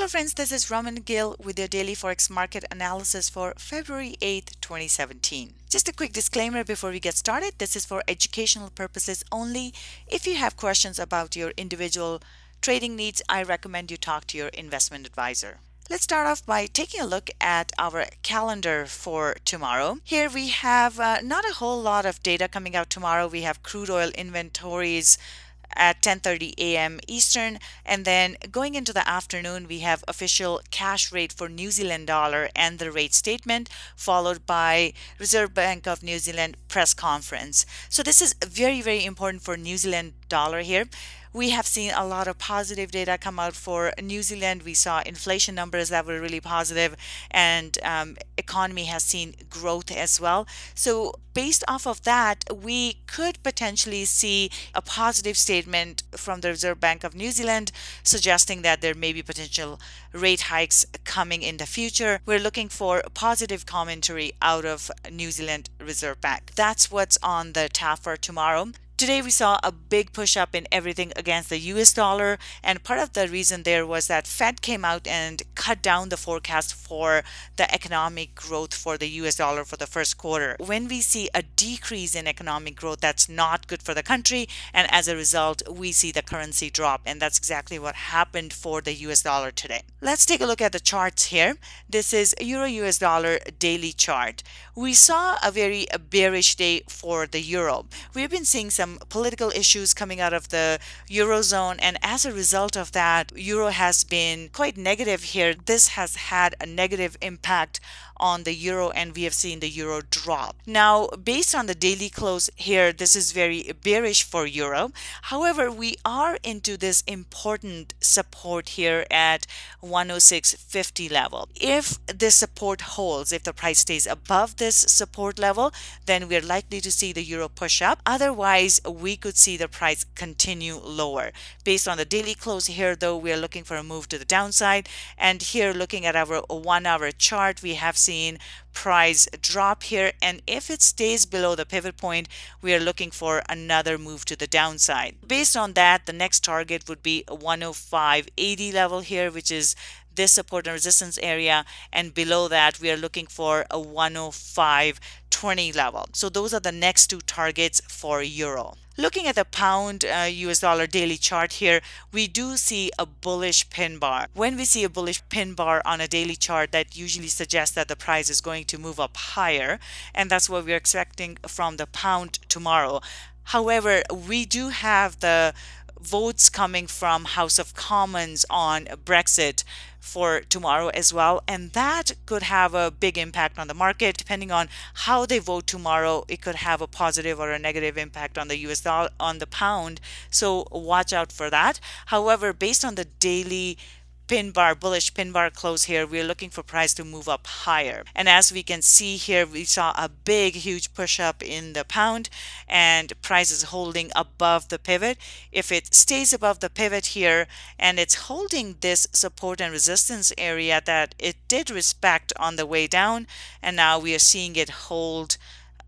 Hello friends, this is Raman Gill with your daily forex market analysis for February 8th, 2017. Just a quick disclaimer before we get started. This is for educational purposes only. If you have questions about your individual trading needs, I recommend you talk to your investment advisor. Let's start off by taking a look at our calendar for tomorrow. Here we have not a whole lot of data coming out tomorrow. We have crude oil inventories at 10:30 a.m. Eastern, and then going into the afternoon we have official cash rate for New Zealand dollar and the rate statement, followed by Reserve Bank of New Zealand press conference. So this is very important for New Zealand dollar here. We have seen a lot of positive data come out for New Zealand. We saw inflation numbers that were really positive, and economy has seen growth as well. So based off of that, we could potentially see a positive statement from the Reserve Bank of New Zealand suggesting that there may be potential rate hikes coming in the future. We're looking for positive commentary out of New Zealand Reserve Bank. That's what's on the tap for tomorrow. Today we saw a big push up in everything against the US dollar, and part of the reason there was that Fed came out and cut down the forecast for the economic growth for the US dollar for the first quarter. When we see a decrease in economic growth, that's not good for the country, and as a result we see the currency drop, and that's exactly what happened for the US dollar today. Let's take a look at the charts here. This is Euro US dollar daily chart. We saw a very bearish day for the euro. We've been seeing some political issues coming out of the Eurozone, and as a result of that, euro has been quite negative here. This has had a negative impact on the euro, and we have seen the euro drop. Now, based on the daily close here, this is very bearish for euro. However, we are into this important support here at 106.50 level. If this support holds, if the price stays above this support level, then we're likely to see the euro push up. Otherwise, we could see the price continue lower. Based on the daily close here, though, we're looking for a move to the downside, and here looking at our 1 hour chart, we have seen price drop here, and if it stays below the pivot point, we are looking for another move to the downside. Based on that, the next target would be a 105.80 level here, which is this support and resistance area, and below that we are looking for a 105.20 level. So those are the next two targets for euro. Looking at the pound US dollar daily chart here, we do see a bullish pin bar. When we see a bullish pin bar on a daily chart, that usually suggests that the price is going to move up higher, and that's what we're expecting from the pound tomorrow. However, we do have the votes coming from House of Commons on Brexit for tomorrow as well, and that could have a big impact on the market. Depending on how they vote tomorrow, it could have a positive or a negative impact on the US dollar, on the pound, so watch out for that. However, based on the daily pin bar, bullish pin bar close here, we're looking for price to move up higher. And as we can see here, we saw a huge push up in the pound, and price is holding above the pivot. If it stays above the pivot here and it's holding this support and resistance area that it did respect on the way down, and now we are seeing it hold,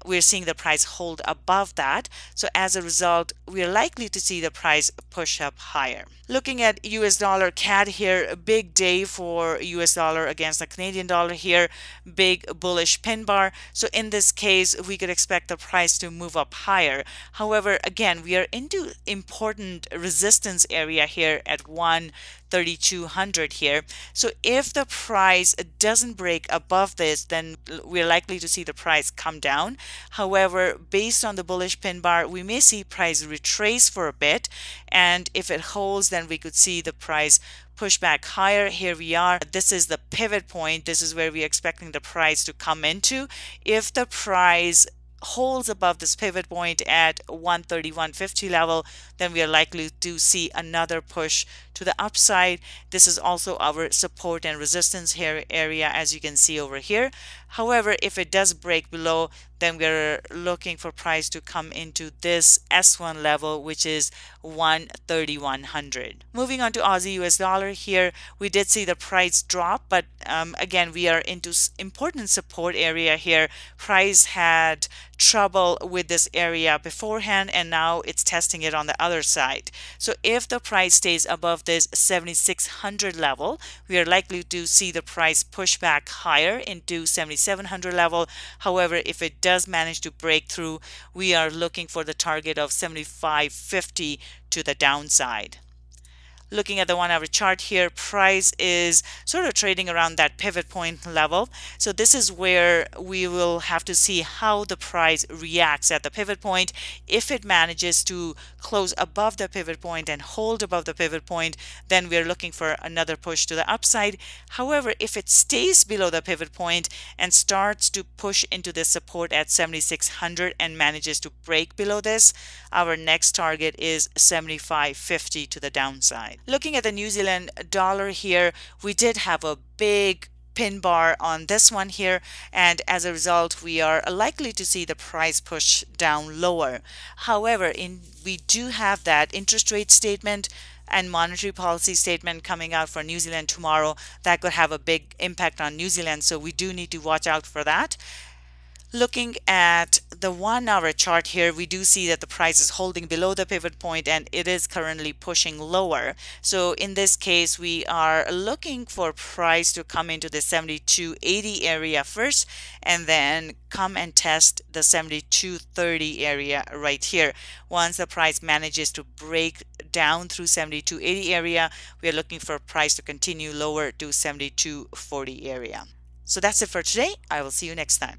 we're seeing the price hold above that. So as a result, we're likely to see the price push up higher. Looking at US dollar CAD here, a big day for US dollar against the Canadian dollar here, big bullish pin bar. So in this case, we could expect the price to move up higher. However, again, we are into important resistance area here at 13200 here. So if the price doesn't break above this, then we're likely to see the price come down. However, based on the bullish pin bar, we may see price retrace for a bit, and if it holds, then we could see the price push back higher. Here we are. This is the pivot point. This is where we're expecting the price to come into. If the price holds above this pivot point at 131.50 level, then we are likely to see another push to the upside. This is also our support and resistance here area, as you can see over here. However, if it does break below, then we're looking for price to come into this S1 level, which is 13100. Moving on to Aussie US dollar here, we did see the price drop, but again, we are into important support area here. Price had trouble with this area beforehand, and now it's testing it on the other side. So if the price stays above this 7600 level, we are likely to see the price push back higher into 7700 level. However, if it does manage to break through, we are looking for the target of 7550 to the downside. Looking at the 1 hour chart here, price is sort of trading around that pivot point level. So this is where we will have to see how the price reacts at the pivot point. If it manages to close above the pivot point and hold above the pivot point, then we're looking for another push to the upside. However, if it stays below the pivot point and starts to push into the support at 7600 and manages to break below this, our next target is 7550 to the downside. Looking at the New Zealand dollar here, we did have a big pin bar on this one here, and as a result we are likely to see the price push down lower. However, we do have that interest rate statement and monetary policy statement coming out for New Zealand tomorrow that could have a big impact on New Zealand, so we do need to watch out for that. Looking at the 1 hour chart here, we do see that the price is holding below the pivot point and it is currently pushing lower. So in this case, we are looking for price to come into the 7280 area first and then come and test the 7230 area right here. Once the price manages to break down through 7280 area, we are looking for price to continue lower to 7240 area. So that's it for today. I will see you next time.